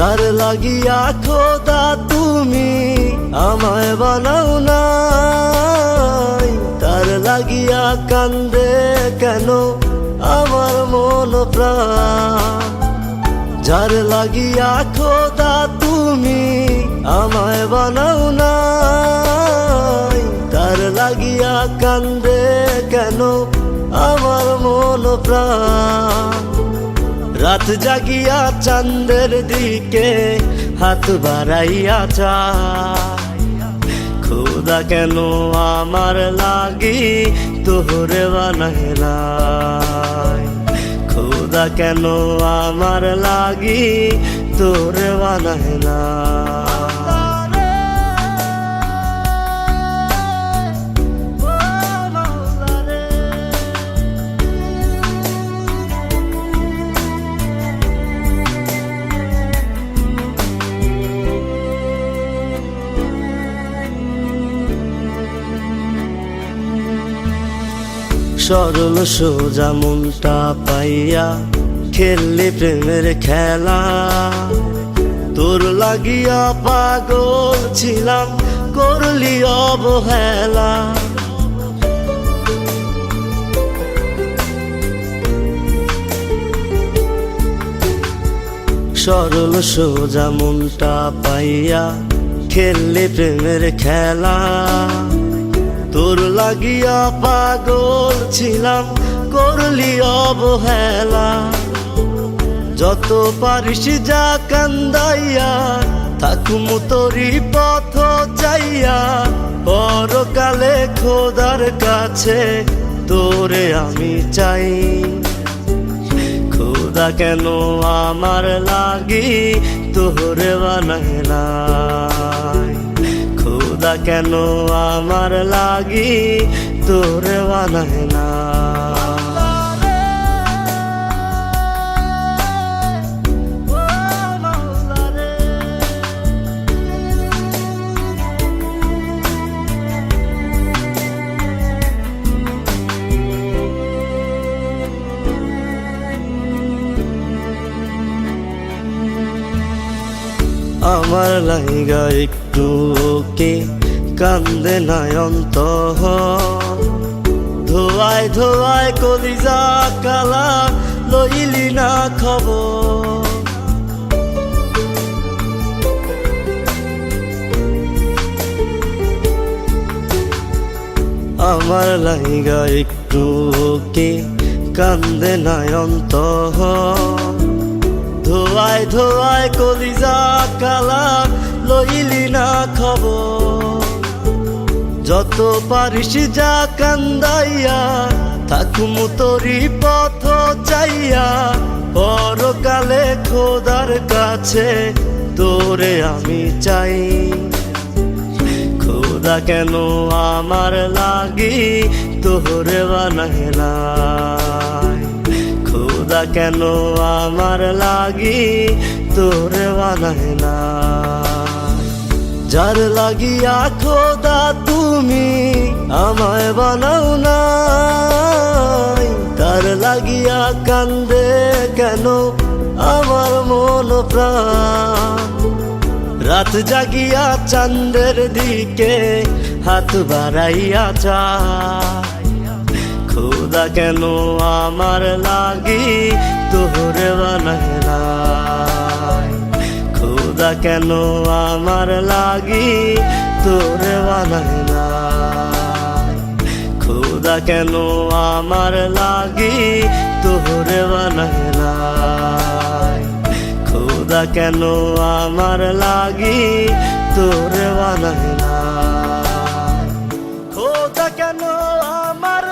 যার লাগিয়া খোদা তুমি আমায় বানাও নাই, তার লাগিয়া কান্দে কেন আমার মন প্রাণ। যার লাগিয়া খোদা তুমি আমায় বানাও নাই, তার লাগিয়া কান্দে কেন আমার মন প্রাণ। রাত জাগিয়া চাঁদের দিকে হাত বাড়াইয়া চায়, খোদা কেন আমার লাগি তোরে বানাইলাই, খোদা কেন আমার লাগি তোরে বানাইলাই। সরল সোজা মনটা পাইয়া খেললি প্রেমের খেলা, তোর লাগিয়া পাগল ছিলাম করলি অবহেলা। সরল সোজা মনটা পাইয়া খেললি প্রেমের খেলা, তোর লাগিয়া পাগল ছিলাম করলি অবহেলা। যত পারিস যা কান্দাইয়া থাকুম তোরি পথ চাইয়া, পরকালে খোদার কাছে তোরে আমি চাই। খোদা কেন আমার লাগি তোরে বানাইলাই, খোদা কেন আমার লাগি তোরে বানাইলাই। আমার লাইগা একটু কে কান্দে নয়ন্ত, ধোয়ায় ধোয়ায় কলিজা কালা লইলি না খবর। আমার লাইগা একটু কে কান্দে নয়ন্ত, ধোয়ায় ধোয়ায় কলিজা কালা লইলি না খবর। যত পারিস যা কান্দাইয়া থাকুম তোরি পথ চাইয়া, পরকালে খোদার কাছে তোরে আমি চাই। খোদা কেন আমার লাগি তোরে বানাইলাই, খোদা কেন আমার লাগি তোরে বানাইলাই। যার লাগিয়া খোদা তুমি আমায় বানাও নাই, তার লাগিয়া কান্দে কেন আমার মন প্রাণ। রাত জাগিয়া চাঁদের দিকে হাত বাড়াইয়া চায়, খোদা কেন আমার লাগি তোরে বানাইলাই, খোদা কেন আমার লাগি তোরে বানাইলাই, খোদা কেন আমার লাগি তোরে বানাইলাই, খোদা কেন আমার লাগি তোরে বানাইলাই, খোদা কেন আমার